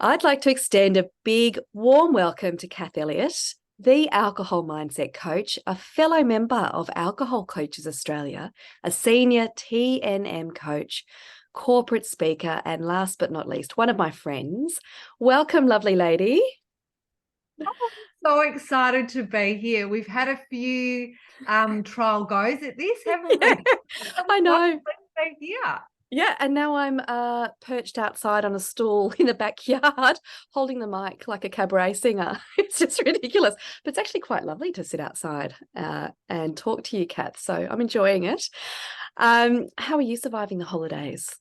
I'd like to extend a big, warm welcome to Kath Elliott, the alcohol mindset coach, a fellow member of Alcohol Coaches Australia, a senior TNM coach, corporate speaker, and last but not least, one of my friends. Welcome, lovely lady. So excited to be here. We've had a few trial goes at this, haven't we? I know. Be here. Yeah, and now I'm perched outside on a stool in the backyard holding the mic like a cabaret singer. It's just ridiculous. But it's actually quite lovely to sit outside and talk to you, Kath. So I'm enjoying it. How are you surviving the holidays?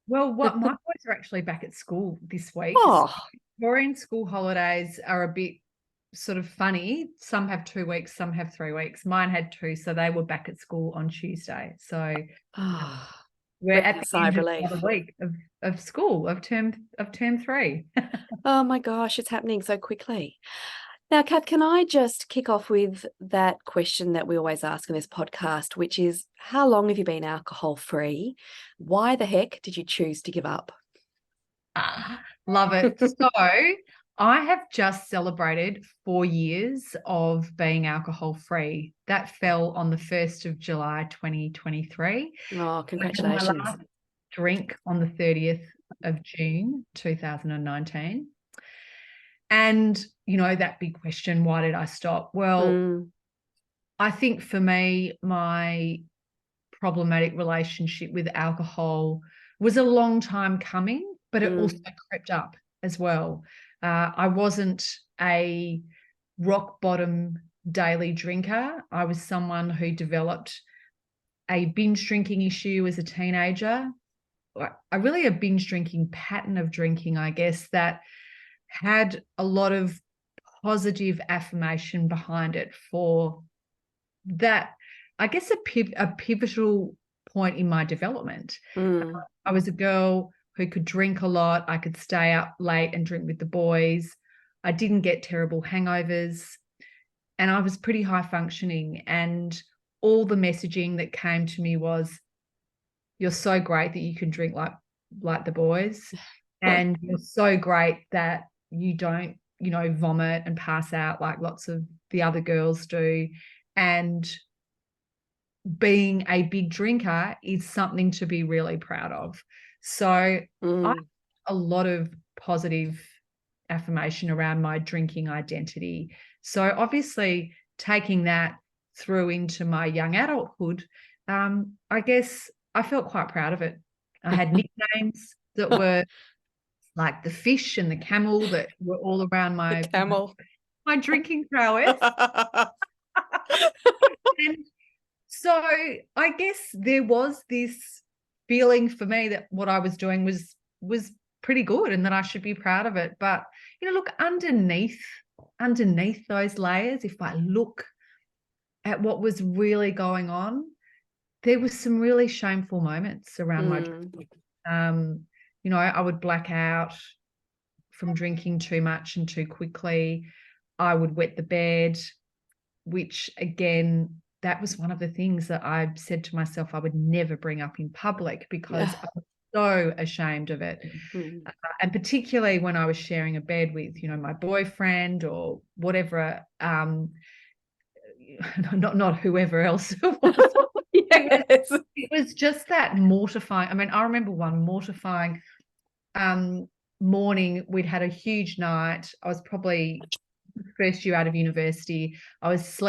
Well, my boys are actually back at school this week. Oh, Victorian school holidays are a bit sort of funny. Some have 2 weeks, some have 3 weeks. Mine had 2, so they were back at school on Tuesday. So oh, we're at the sigh of end of relief. another week of school, of term 3. Oh my gosh, it's happening so quickly. Now, Kath, can I just kick off with that question that we always ask in this podcast, which is how long have you been alcohol free? Why the heck did you choose to give up? Love it. So I have just celebrated 4 years of being alcohol free. That fell on the 1st of July, 2023. Oh, I had my congratulations. last drink on the 30th of June, 2019. And, that big question, why did I stop? Well, I think for me, my problematic relationship with alcohol was a long time coming, but it also crept up as well. I wasn't a rock bottom daily drinker. I was someone who developed a binge drinking issue as a teenager. A binge drinking pattern of drinking, I guess, that had a lot of positive affirmation behind it for that, I guess, a pivotal point in my development. I was a girl who could drink a lot. I could stay up late and drink with the boys. I didn't get terrible hangovers, and I was pretty high functioning. And all the messaging that came to me was, you're so great that you can drink like the boys, and you're so great that you don't, vomit and pass out like lots of the other girls do. And being a big drinker is something to be really proud of. So I have a lot of positive affirmation around my drinking identity. So obviously taking that through into my young adulthood, I guess I felt quite proud of it. I had nicknames that were like the fish and the camel that were all around The camel. my drinking prowess. And so I guess there was this feeling for me that what I was doing was pretty good and that I should be proud of it. But, look, underneath those layers, if I look at what was really going on, there was some really shameful moments around my drinking. I would black out from drinking too much and too quickly. I would wet the bed, which again, that was one of the things that I said to myself I would never bring up in public because I was so ashamed of it. And particularly when I was sharing a bed with, my boyfriend or whatever, not whoever else it was. Yes. It was just that mortifying. I mean, I remember one mortifying morning. We'd had a huge night. I was probably first year out of university. I was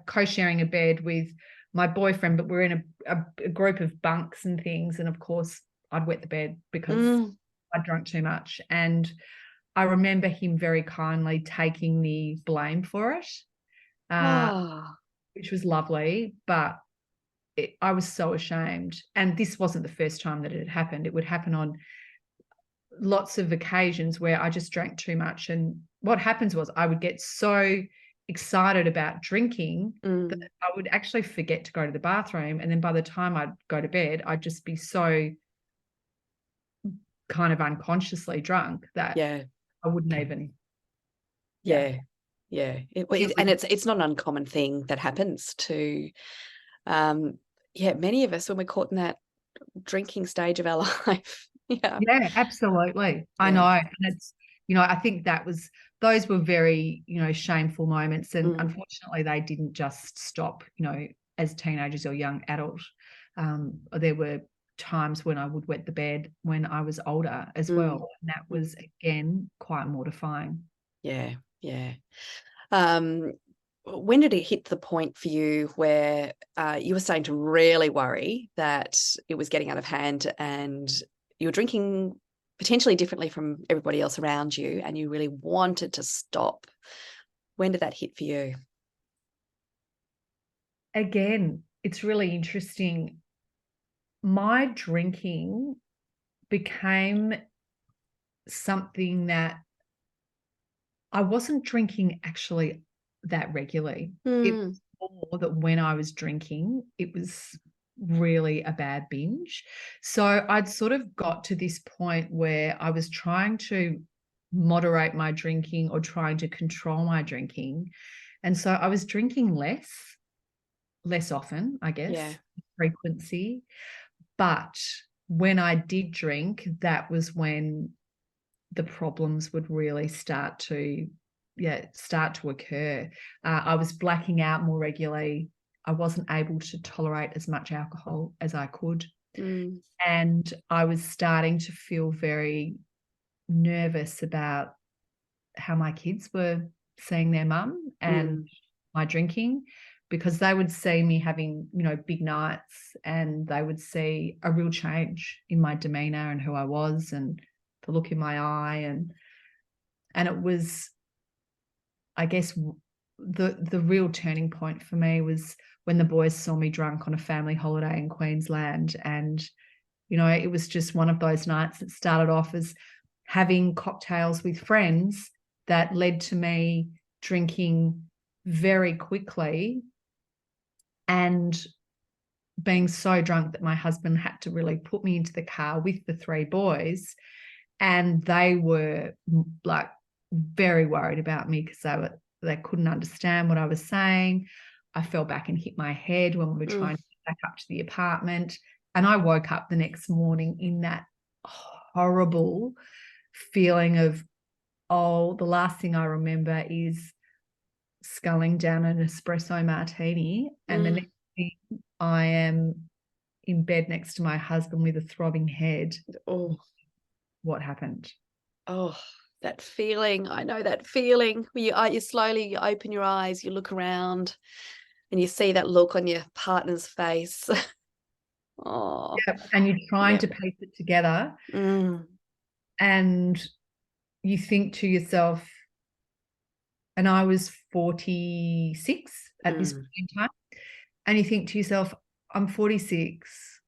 co-sharing a bed with my boyfriend, but we're in a group of bunks and things. And of course, I'd wet the bed because I'd drunk too much. And I remember him very kindly taking the blame for it, which was lovely. But I was so ashamed. And this wasn't the first time that it had happened. It would happen on lots of occasions where I just drank too much. And what happens was I would get so excited about drinking that I would actually forget to go to the bathroom. And then by the time I'd go to bed, I'd just be so kind of unconsciously drunk that I wouldn't even. Yeah. And it's not an uncommon thing that happens to many of us when we're caught in that drinking stage of our life. Yeah. Yeah, absolutely. I Yeah. know. And it's, I think those were very, shameful moments. And unfortunately, they didn't just stop, as teenagers or young adult. There were times when I would wet the bed when I was older as well. And that was, again, quite mortifying. Yeah. Yeah. When did it hit the point for you where you were starting to really worry that it was getting out of hand and you were drinking potentially differently from everybody else around you and you really wanted to stop? When did that hit for you? Again, it's really interesting. My drinking became something that I wasn't drinking actually that regularly. It was more that when I was drinking, it was really a bad binge. So I'd sort of got to this point where I was trying to moderate my drinking or trying to control my drinking. And so I was drinking less often, I guess, Yeah. frequency. But when I did drink, that was when the problems would really start to occur. I was blacking out more regularly. I wasn't able to tolerate as much alcohol as I could. And I was starting to feel very nervous about how my kids were seeing their mum and my drinking, because they would see me having, big nights, and they would see a real change in my demeanor and who I was and the look in my eye. And it was, I guess, the real turning point for me was when the boys saw me drunk on a family holiday in Queensland. And, it was just one of those nights that started off as having cocktails with friends that led to me drinking very quickly and being so drunk that my husband had to really put me into the car with the three boys. And they were like very worried about me because they couldn't understand what I was saying. I fell back and hit my head when we were trying to get back up to the apartment. And I woke up the next morning in that horrible feeling of, the last thing I remember is sculling down an espresso martini. And the next thing, I am in bed next to my husband with a throbbing head. Oh, What happened? oh, that feeling. I know that feeling where you slowly open your eyes, you look around and you see that look on your partner's face. Oh, Yeah, and you're trying yeah. to piece it together, and you think to yourself, and I was 46 at this point in time, and you think to yourself, I'm 46.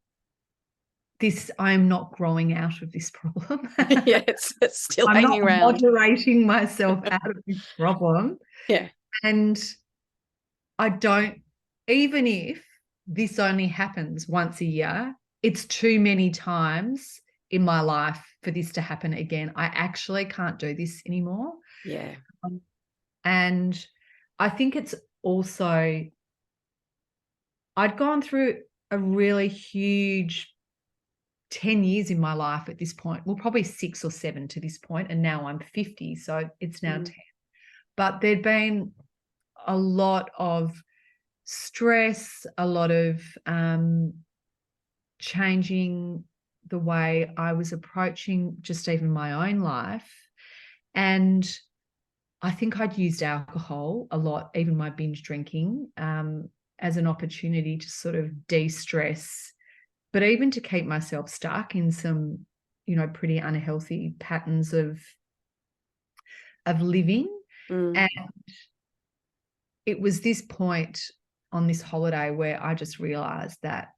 I'm not growing out of this problem. Yeah, it's still I'm not hanging around. moderating myself out of this problem. Yeah. And I don't, even if this only happens once a year, it's too many times in my life for this to happen again. I actually can't do this anymore. Yeah. And I think it's also, I'd gone through a really huge 10 years in my life at this point. Well, probably 6 or 7 to this point, and now I'm 50, so it's now 10. But there'd been a lot of stress, a lot of changing the way I was approaching just even my own life. And I think I'd used alcohol a lot, even my binge drinking, as an opportunity to sort of de-stress, but even to keep myself stuck in some, pretty unhealthy patterns of living. And it was this point on this holiday where I just realized that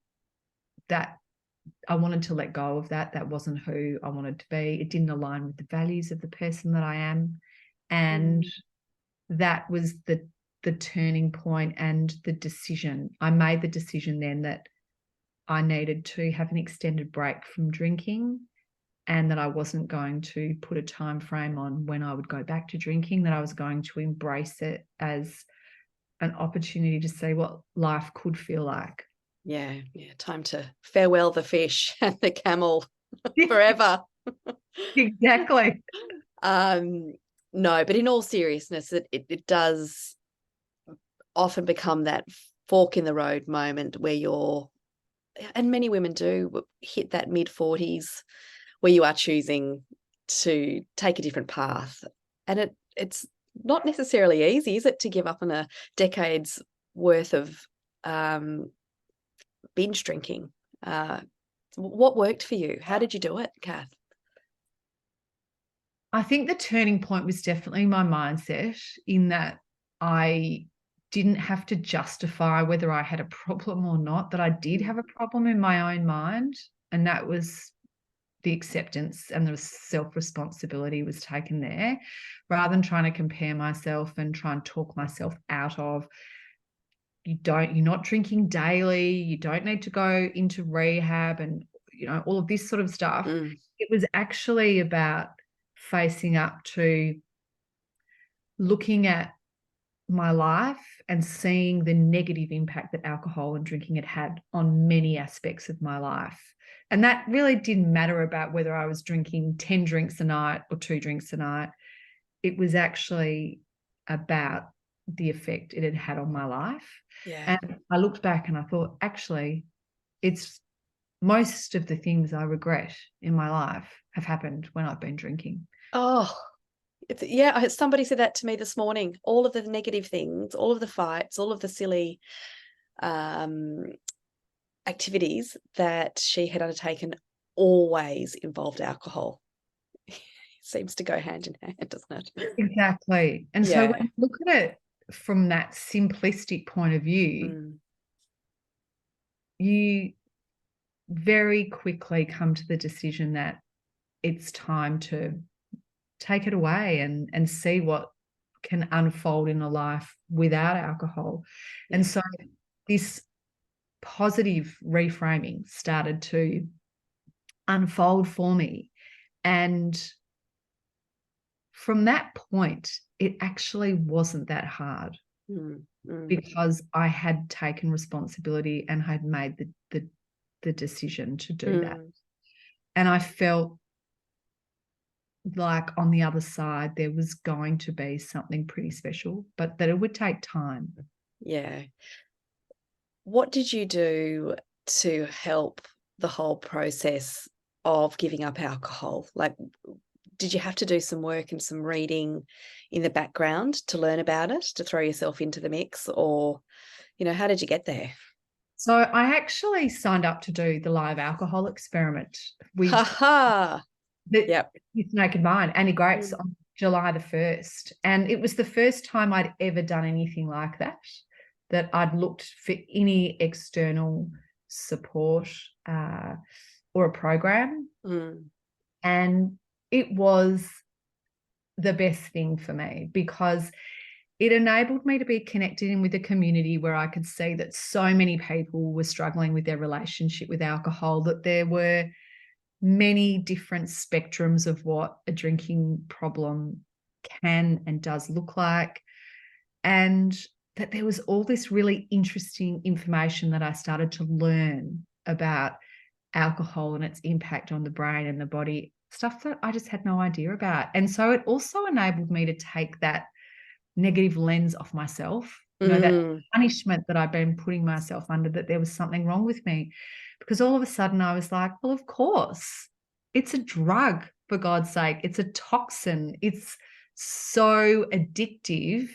I wanted to let go of that. That wasn't who I wanted to be. It didn't align with the values of the person that I am. And that was the turning point and the decision. I made the decision then that I needed to have an extended break from drinking, and that I wasn't going to put a time frame on when I would go back to drinking, that I was going to embrace it as an opportunity to see what life could feel like. Yeah. Yeah. Time to farewell the fish and the camel. forever. Exactly. No, but in all seriousness, it does often become that fork in the road moment where and many women do hit that mid-40s where you are choosing to take a different path. And it's not necessarily easy, is it, to give up on a decade's worth of binge drinking? What worked for you? How did you do it, Kath? I think the turning point was definitely my mindset, in that I didn't have to justify whether I had a problem or not, that I did have a problem in my own mind. And that was the acceptance and the self-responsibility was taken there, rather than trying to compare myself and try and talk myself out of, you're not drinking daily, you don't need to go into rehab, and all of this sort of stuff. It was actually about facing up to looking at my life and seeing the negative impact that alcohol and drinking had on many aspects of my life. And that really didn't matter about whether I was drinking 10 drinks a night or 2 drinks a night. It was actually about the effect it had had on my life. Yeah. And I looked back and I thought, actually, it's most of the things I regret in my life have happened when I've been drinking. Oh, somebody said that to me this morning. All of the negative things, all of the fights, all of the silly activities that she had undertaken always involved alcohol. Seems to go hand in hand, doesn't it? Exactly. And so when you look at it from that simplistic point of view, you very quickly come to the decision that it's time to take it away and see what can unfold in a life without alcohol. And so this positive reframing started to unfold for me. And from that point, it actually wasn't that hard, because I had taken responsibility and had made the decision to do that. And I felt like on the other side there was going to be something pretty special, but that it would take time. Yeah. What did you do to help the whole process of giving up alcohol? Like, did you have to do some work and some reading in the background to learn about it, to throw yourself into the mix, or, how did you get there? So I actually signed up to do the live alcohol experiment with Youth Naked Mind, Annie Grace, on July the 1st. And it was the first time I'd ever done anything like that I'd looked for any external support or a program. And it was the best thing for me, because it enabled me to be connected in with a community where I could see that so many people were struggling with their relationship with alcohol, that there were many different spectrums of what a drinking problem can and does look like, and that there was all this really interesting information that I started to learn about alcohol and its impact on the brain and the body, stuff that I just had no idea about. And so it also enabled me to take that negative lens off myself, that punishment that I've been putting myself under, that there was something wrong with me. Because all of a sudden I was like, well, of course, it's a drug, for God's sake. It's a toxin. It's so addictive.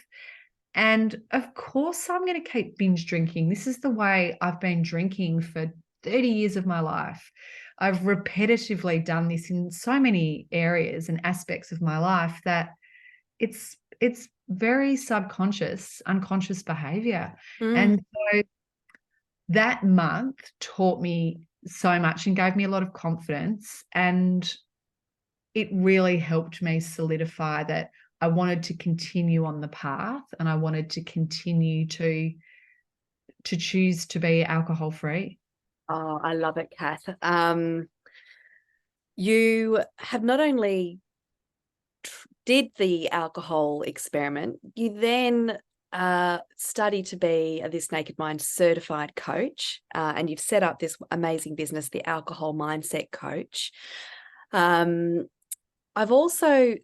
And of course I'm going to keep binge drinking. This is the way I've been drinking for 30 years of my life. I've repetitively done this in so many areas and aspects of my life that it's very subconscious, unconscious behavior. And so that month taught me so much and gave me a lot of confidence, and it really helped me solidify that I wanted to continue on the path, and I wanted to continue to choose to be alcohol free. Oh, I love it, Kath. You have not only did the alcohol experiment, you then study to be this Naked Mind certified coach, and you've set up this amazing business, the Alcohol Mindset Coach. I've also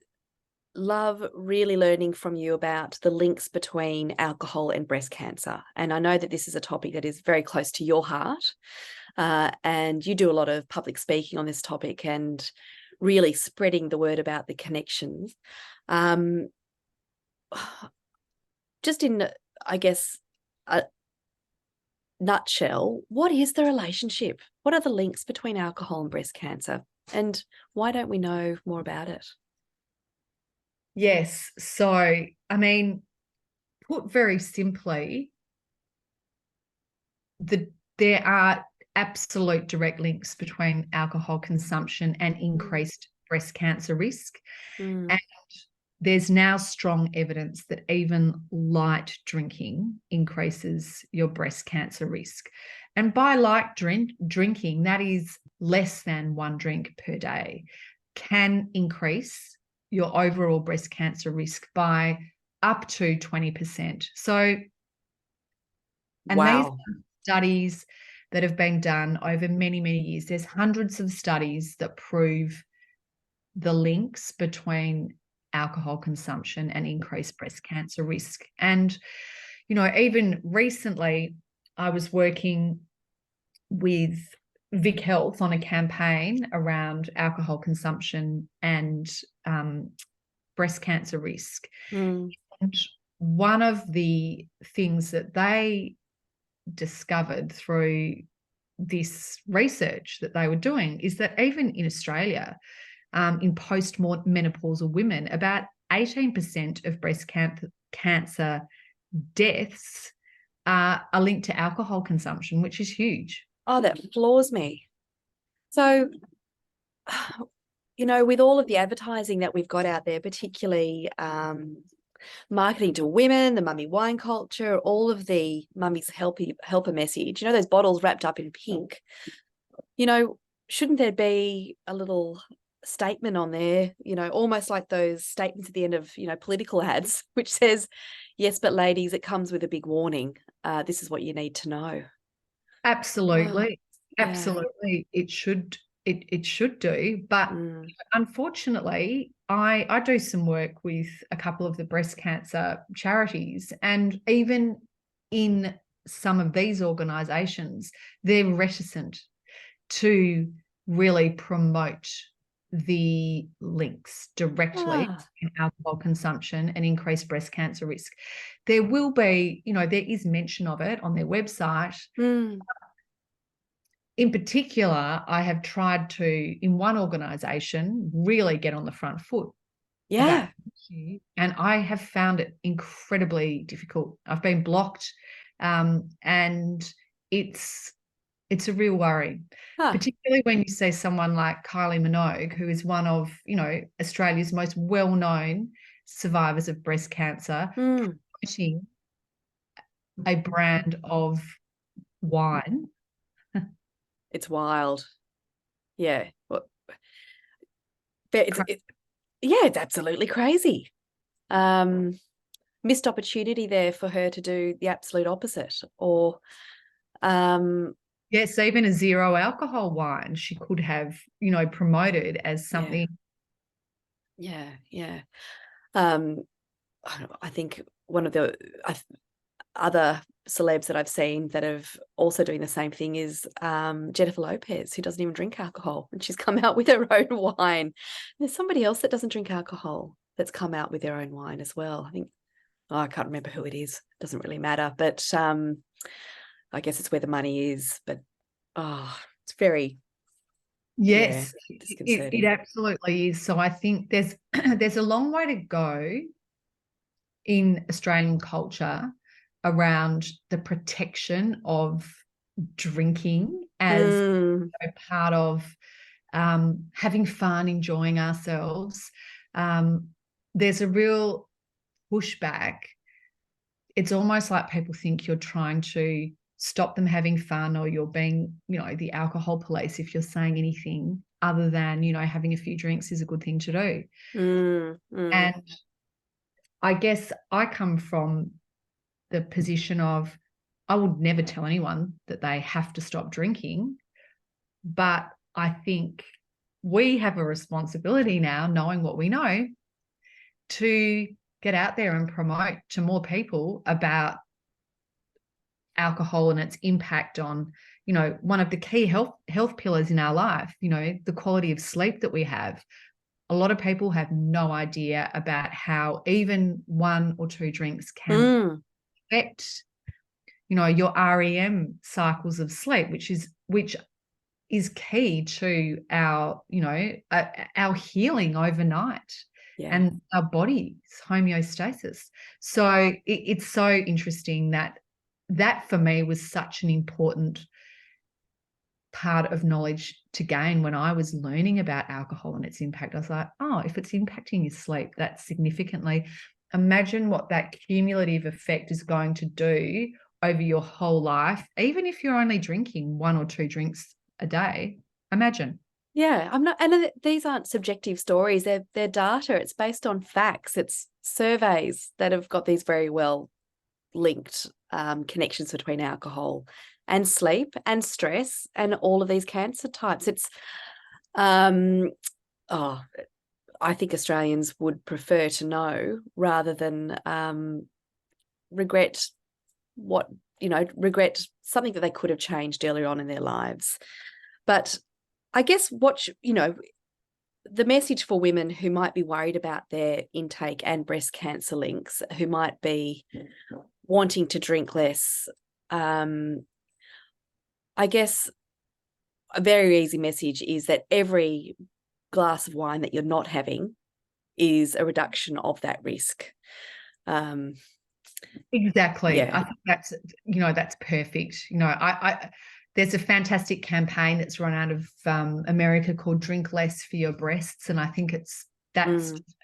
love really learning from you about the links between alcohol and breast cancer. And I know that this is a topic that is very close to your heart. And you do a lot of public speaking on this topic and really spreading the word about the connections. Just in, I guess, a nutshell, what is the relationship? What are the links between alcohol and breast cancer? And why don't we know more about it? Yes. So, I mean, put very simply, there are absolute direct links between alcohol consumption and increased breast cancer risk. Mm. And there's now strong evidence that even light drinking increases your breast cancer risk. And by light drinking, that is less than 1 drink per day, can increase your overall breast cancer risk by up to 20%. So, and these Wow. are studies that have been done over many, many years. There's hundreds of studies that prove the links between alcohol consumption and increased breast cancer risk. And, you know, even recently, I was working with Vic Health on a campaign around alcohol consumption and breast cancer risk. Mm. And one of the things that they discovered through this research that they were doing is that even in Australia, in post-menopausal women, about 18% of breast cancer deaths are linked to alcohol consumption, which is huge. Oh, that floors me. So, you know, with all of the advertising that we've got out there, particularly marketing to women, the mummy wine culture, all of the mummy's helper message, you know, those bottles wrapped up in pink, you know, shouldn't there be a little statement on there, you know, almost like those statements at the end of, you know, political ads, which says, yes, but ladies, it comes with a big warning. This is what you need to know. Absolutely. Yeah. Absolutely. It should do. But unfortunately, I do some work with a couple of the breast cancer charities, and even in some of these organizations, they're reticent to really promote the links directly in alcohol consumption and increased breast cancer risk. There will be, you know, there is mention of it on their website. In particular, I have tried to, in one organisation, really get on the front foot about the issue, and I have found it incredibly difficult. I've been blocked, and it's a real worry, particularly when you see someone like Kylie Minogue, who is one of, you know, Australia's most well-known survivors of breast cancer, promoting a brand of wine. It's wild. Yeah. Well, it's absolutely crazy. Missed opportunity there for her to do the absolute opposite, or yes, even a zero alcohol wine she could have, you know, promoted as something. Yeah. I think one of the other celebs that I've seen that have also doing the same thing is Jennifer Lopez, who doesn't even drink alcohol, and she's come out with her own wine. There's somebody else that doesn't drink alcohol that's come out with their own wine as well. I think, I can't remember who it is. Doesn't really matter, but I guess it's where the money is. But it's very It absolutely is. So I think there's there's a long way to go in Australian culture around the protection of drinking as a part of having fun, enjoying ourselves. There's a real pushback. It's almost like people think you're trying to stop them having fun, or you're being, you know, the alcohol police if you're saying anything other than, you know, having a few drinks is a good thing to do. And I guess I come from the position of, I would never tell anyone that they have to stop drinking, but I think we have a responsibility now, knowing what we know, to get out there and promote to more people about alcohol and its impact on, you know, one of the key health pillars in our life, you know, the quality of sleep that we have. A lot of people have no idea about how even 1 or 2 drinks can affect, you know, your REM cycles of sleep, which is key to our, you know, our healing overnight. Yeah. And our body's homeostasis. So it's so interesting that for me was such an important part of knowledge to gain when I was learning about alcohol and its impact. I was like, oh, if it's impacting your sleep that significantly, imagine what that cumulative effect is going to do over your whole life, even if you're only drinking 1 or 2 drinks a day. Imagine. Yeah, I'm not, and these aren't subjective stories. They're data. It's based on facts. It's surveys that have got these very well linked connections between alcohol and sleep and stress and all of these cancer types. It's I think Australians would prefer to know rather than regret something that they could have changed earlier on in their lives. But I guess the message for women who might be worried about their intake and breast cancer links, who might be wanting to drink less, I guess a very easy message is that every glass of wine that you're not having is a reduction of that risk. Exactly. Yeah. I think that's perfect. I there's a fantastic campaign that's run out of America called Drink Less for Your Breasts. And I think that's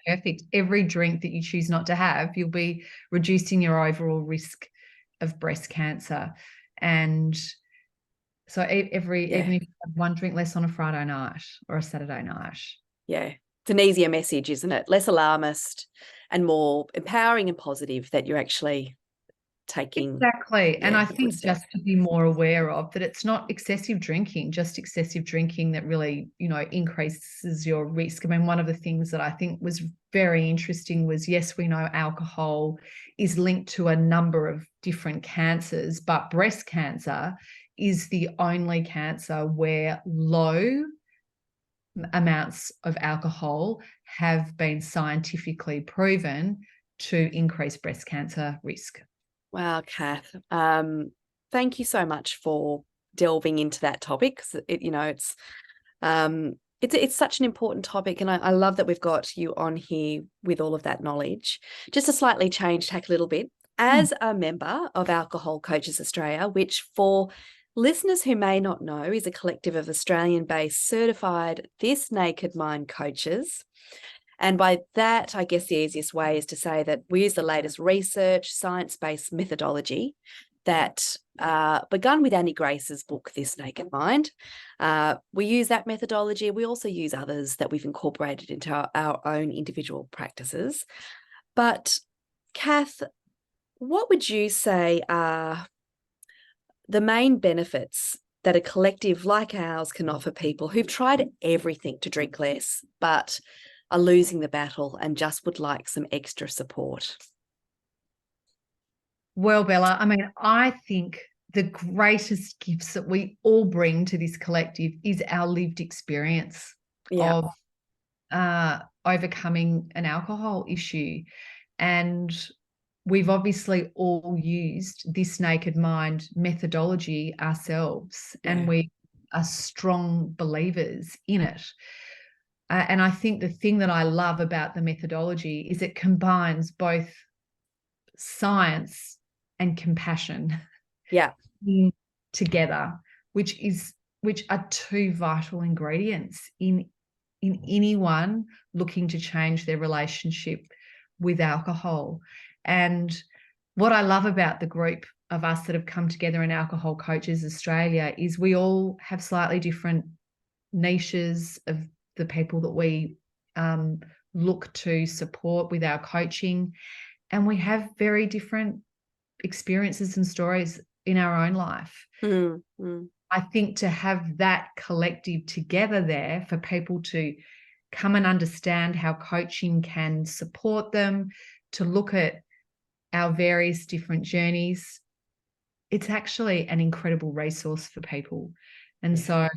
perfect. Every drink that you choose not to have, you'll be reducing your overall risk of breast cancer. And so even if you have 1 drink less on a Friday night or a Saturday night. Yeah. It's an easier message, isn't it? Less alarmist and more empowering and positive that you're actually taking. Exactly. And I think just to be more aware of that, it's not excessive drinking that really, increases your risk. I mean, one of the things that I think was very interesting was, yes, we know alcohol is linked to a number of different cancers, but breast cancer is the only cancer where low amounts of alcohol have been scientifically proven to increase breast cancer risk. Wow, Kath. Thank you so much for delving into that topic. It's such an important topic, and I love that we've got you on here with all of that knowledge. Just a slightly changed tack a little bit. As a member of Alcohol Coaches Australia, which for listeners who may not know is a collective of Australian-based certified This Naked Mind coaches. And by that, I guess the easiest way is to say that we use the latest research, science-based methodology that begun with Annie Grace's book, This Naked Mind. We use that methodology. We also use others that we've incorporated into our own individual practices. But Kath, what would you say are the main benefits that a collective like ours can offer people who've tried everything to drink less, but are losing the battle and just would like some extra support? Well, Bella, I mean, I think the greatest gifts that we all bring to this collective is our lived experience of overcoming an alcohol issue. And we've obviously all used This Naked Mind methodology ourselves, and we are strong believers in it. And I think the thing that I love about the methodology is it combines both science and compassion together, which are 2 vital ingredients in anyone looking to change their relationship with alcohol. And what I love about the group of us that have come together in Alcohol Coaches Australia is we all have slightly different niches of the people that we look to support with our coaching, and we have very different experiences and stories in our own life. I think to have that collective together there for people to come and understand how coaching can support them, to look at our various different journeys, it's actually an incredible resource for people. And so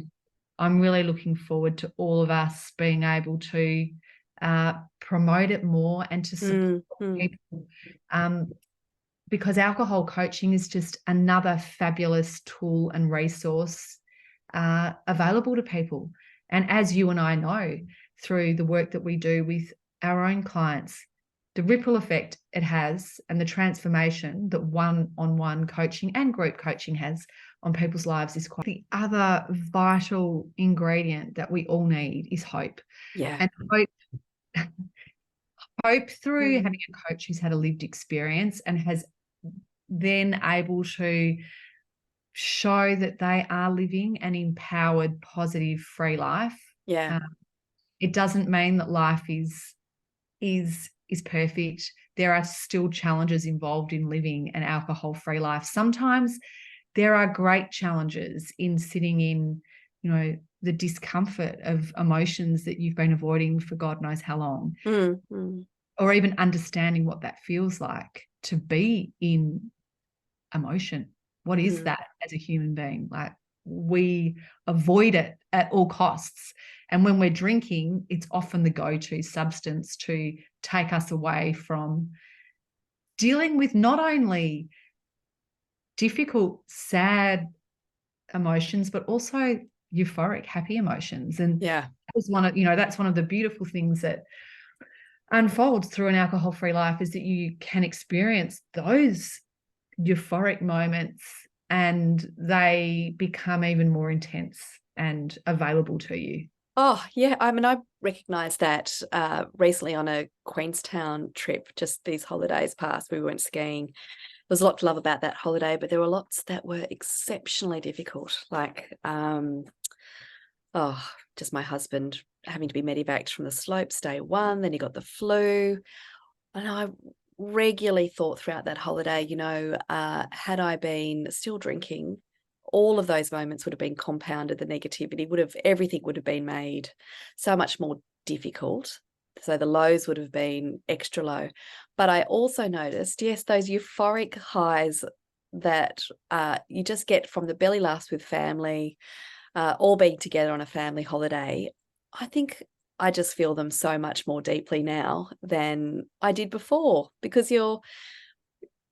I'm really looking forward to all of us being able to promote it more and to support people, because alcohol coaching is just another fabulous tool and resource available to people. And as you and I know through the work that we do with our own clients, the ripple effect it has and the transformation that one-on-one coaching and group coaching has on people's lives is quite. The other vital ingredient that we all need is hope. And hope through having a coach who's had a lived experience and has then able to show that they are living an empowered, positive, free life. It doesn't mean that life is perfect. There are still challenges involved in living an alcohol-free life. Sometimes there are great challenges in sitting in, you know, the discomfort of emotions that you've been avoiding for God knows how long, or even understanding what that feels like to be in emotion. What is that as a human being? Like, we avoid it at all costs. And when we're drinking, it's often the go-to substance to take us away from dealing with not only difficult, sad emotions, but also euphoric, happy emotions. And that was one of, you know, that's one of the beautiful things that unfolds through an alcohol-free life, is that you can experience those euphoric moments and they become even more intense and available to you. Oh, yeah. I mean, I recognised that recently on a Queenstown trip, just these holidays past, we went skiing. There's a lot to love about that holiday, but there were lots that were exceptionally difficult. Like, just my husband having to be medevaced from the slopes day one, then he got the flu. And I regularly thought throughout that holiday, you know, had I been still drinking, all of those moments would have been compounded. The negativity everything would have been made so much more difficult. So the lows would have been extra low. But I also noticed, yes, those euphoric highs that you just get from the belly laughs with family, all being together on a family holiday. I think I just feel them so much more deeply now than I did before, because you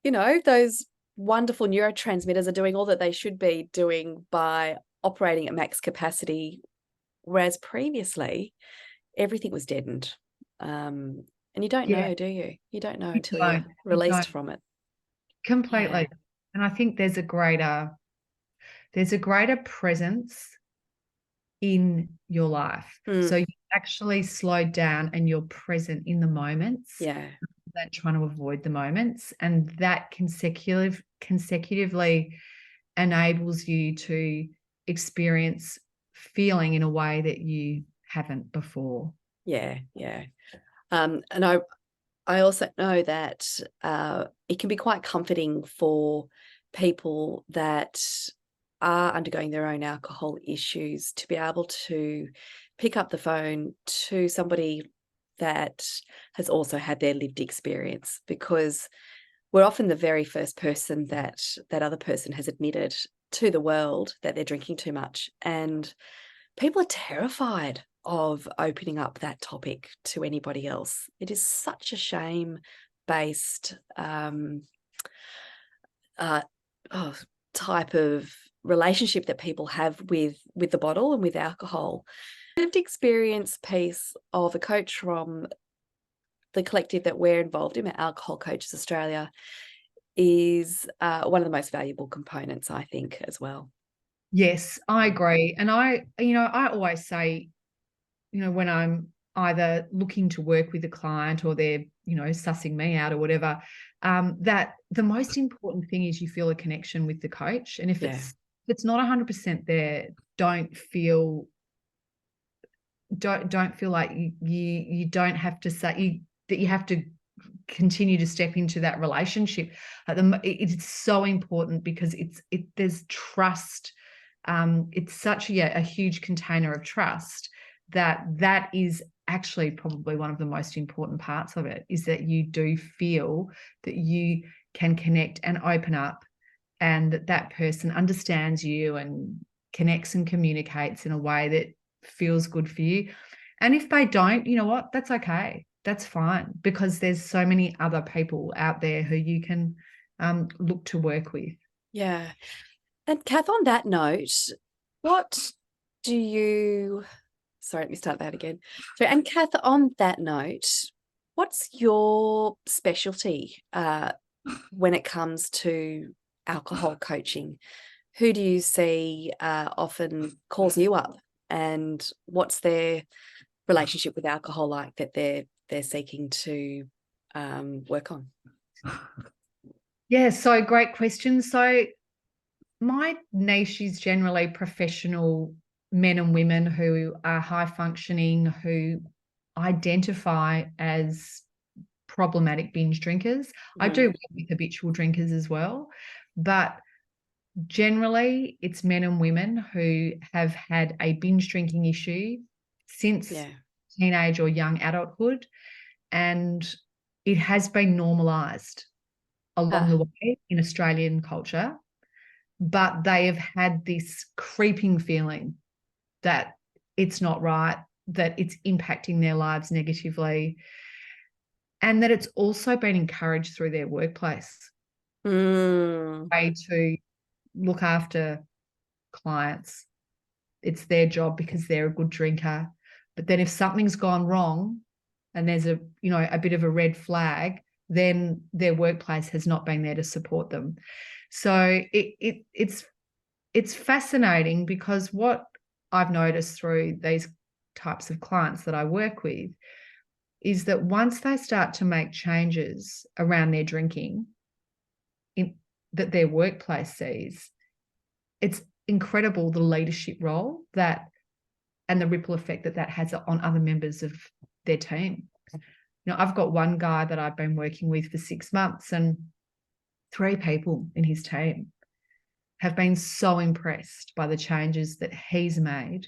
know, those wonderful neurotransmitters are doing all that they should be doing by operating at max capacity, whereas previously everything was deadened. And you don't know, do you? You don't know until you're released from it. Completely. And I think there's a greater presence in your life. So you actually slowed down and you're present in the moments. Than trying to avoid the moments. And that consecutively enables you to experience feeling in a way that you haven't before. And I also know that it can be quite comforting for people that are undergoing their own alcohol issues to be able to pick up the phone to somebody that has also had their lived experience, because we're often the very first person that other person has admitted to the world that they're drinking too much. And people are terrified of opening up that topic to anybody else. It is such a shame-based type of relationship that people have with the bottle and with alcohol. Lived experience piece of a coach from the collective that we're involved in, Alcohol Coaches Australia, is one of the most valuable components, I think, as well. Yes, I agree. And I always say, you know, when I'm either looking to work with a client or they're, you know, sussing me out or whatever, that the most important thing is you feel a connection with the coach. And if it's not 100% there, don't feel like you don't have to say that you have to continue to step into that relationship. It's so important because there's trust. It's such a huge container of trust that is actually probably one of the most important parts of it, is that you do feel that you can connect and open up, and that person understands you and connects and communicates in a way that feels good for you. And if they don't, you know what, that's okay. That's fine, because there's so many other people out there who you can look to work with. Yeah. And Kath, on that note, what do you, sorry, let me start that again. So, and Kath, on that note, what's your specialty when it comes to alcohol coaching? Who do you see often calls you up, and what's their relationship with alcohol like that they're seeking to work on? Yeah, so great question. So my niche is generally professional men and women who are high functioning, who identify as problematic binge drinkers. I do work with habitual drinkers as well, but generally it's men and women who have had a binge drinking issue since teenage or young adulthood, and it has been normalized along the way in Australian culture, but they have had this creeping feeling that it's not right, that it's impacting their lives negatively, and that it's also been encouraged through their workplace way to look after clients. It's their job because they're a good drinker. But then if something's gone wrong and there's a bit of a red flag, then their workplace has not been there to support them. So it's fascinating, because what I've noticed through these types of clients that I work with is that once they start to make changes around their drinking that their workplace sees, it's incredible the leadership role and the ripple effect that has on other members of their team. I've got one guy that I've been working with for 6 months, and 3 people in his team have been so impressed by the changes that he's made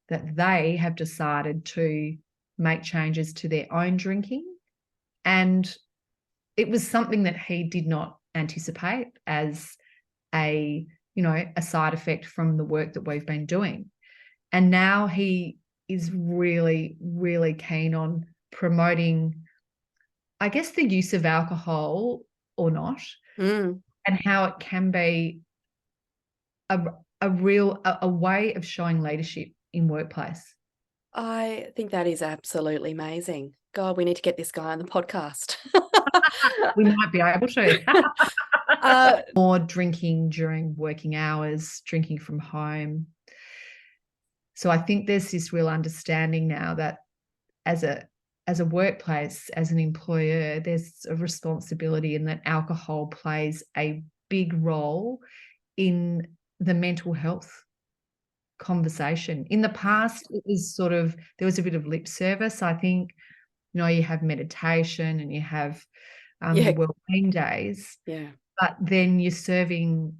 that they have decided to make changes to their own drinking. And it was something that he did not anticipate as a side effect from the work that we've been doing. And now he is really, really keen on promoting, I guess, the use of alcohol or not, and how it can be a way of showing leadership in workplace. I think that is absolutely amazing. God, we need to get this guy on the podcast. We might be able to. More drinking during working hours, drinking from home. So I think there's this real understanding now that as a workplace, as an employer, there's a responsibility, and that alcohol plays a big role in the mental health conversation. In the past, it was there was a bit of lip service. I think, you have meditation and you have the well-being days. Yeah. But then you're serving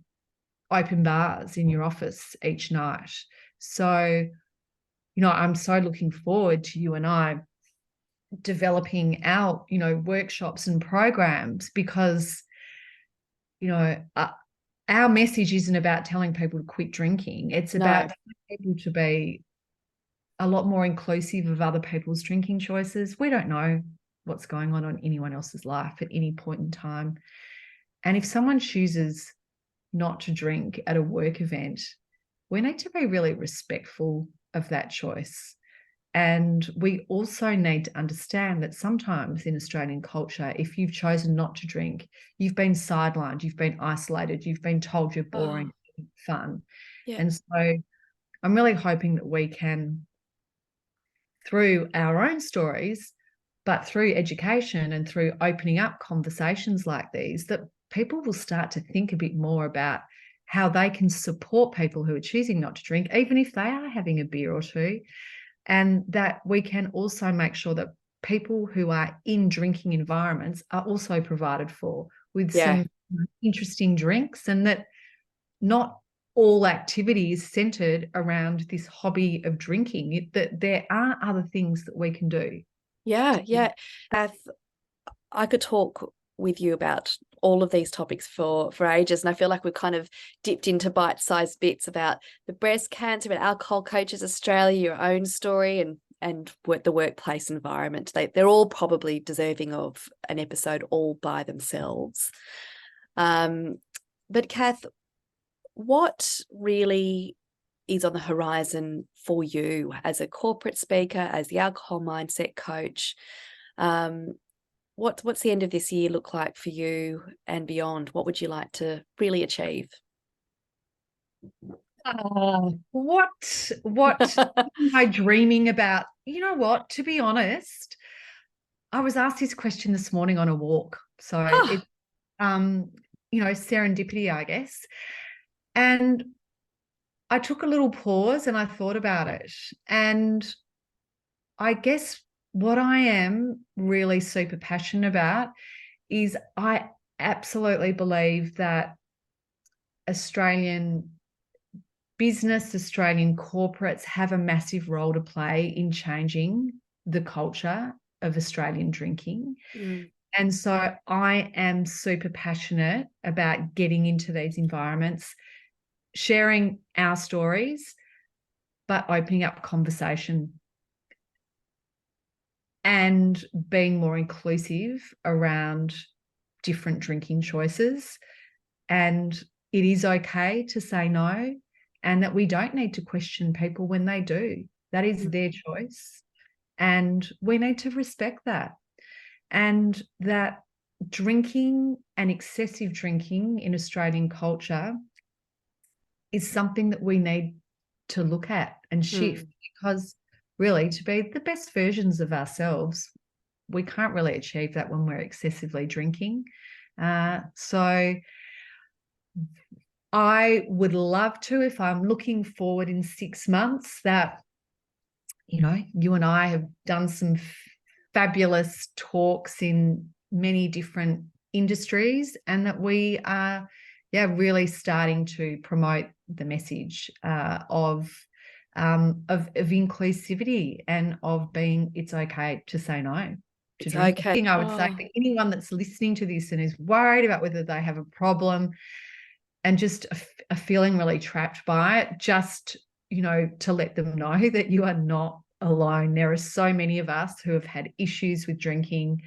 open bars in your office each night. So, I'm so looking forward to you and I developing our, workshops and programs, because, our message isn't about telling people to quit drinking. It's about telling people to be a lot more inclusive of other people's drinking choices. We don't know what's going on in anyone else's life at any point in time. And if someone chooses not to drink at a work event, we need to be really respectful of that choice. And we also need to understand that sometimes in Australian culture, if you've chosen not to drink, you've been sidelined, you've been isolated, you've been told you're boring, fun. Yeah. And so I'm really hoping that we can, through our own stories, but through education and through opening up conversations like these, that people will start to think a bit more about how they can support people who are choosing not to drink, even if they are having a beer or two, and that we can also make sure that people who are in drinking environments are also provided for with some interesting drinks, and that not all activity is centered around this hobby of drinking, that there are other things that we can do. Yeah. I could talk with you about all of these topics for ages, and I feel like we've kind of dipped into bite-sized bits about the breast cancer, about Alcohol Coaches Australia, your own story, and the workplace environment. They're all probably deserving of an episode all by themselves. But Kath, what really is on the horizon for you as a corporate speaker, as the alcohol mindset coach? What's the end of this year look like for you and beyond? What would you like to really achieve? What am I dreaming about? You know what? To be honest, I was asked this question this morning on a walk. So it's serendipity, I guess. And I took a little pause and I thought about it. And I guess what I am really super passionate about is I absolutely believe that Australian business, Australian corporates have a massive role to play in changing the culture of Australian drinking. And so I am super passionate about getting into these environments, sharing our stories, but opening up conversation and being more inclusive around different drinking choices. And it is okay to say no, and that we don't need to question people when they do. That is their choice. And we need to respect that. And that drinking and excessive drinking in Australian culture is something that we need to look at and shift, because really, to be the best versions of ourselves, we can't really achieve that when we're excessively drinking. So I would love to, if I'm looking forward in 6 months, that, you and I have done some fabulous talks in many different industries, and that we are, really starting to promote the message of inclusivity and of being, it's okay to say no to drinking. Okay. I would say for anyone that's listening to this and is worried about whether they have a problem and just are feeling really trapped by it, just, to let them know that you are not alone. There are so many of us who have had issues with drinking,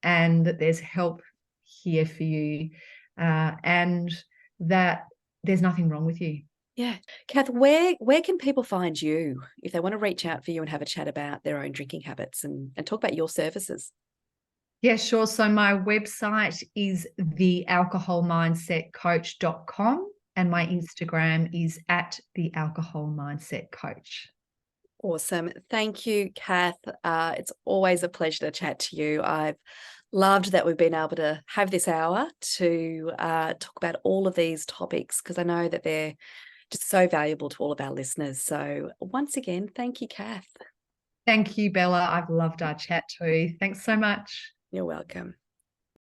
and that there's help here for you, and that there's nothing wrong with you. Yeah. Kath, where can people find you if they want to reach out for you and have a chat about their own drinking habits and talk about your services? Yeah, sure. So my website is thealcoholmindsetcoach.com, and my Instagram is @thealcoholmindsetcoach. Awesome. Thank you, Kath. It's always a pleasure to chat to you. I've loved that we've been able to have this hour to talk about all of these topics, because I know that they're just so valuable to all of our listeners. So once again, thank you, Kath. Thank you, Bella. I've loved our chat too. Thanks so much. You're welcome.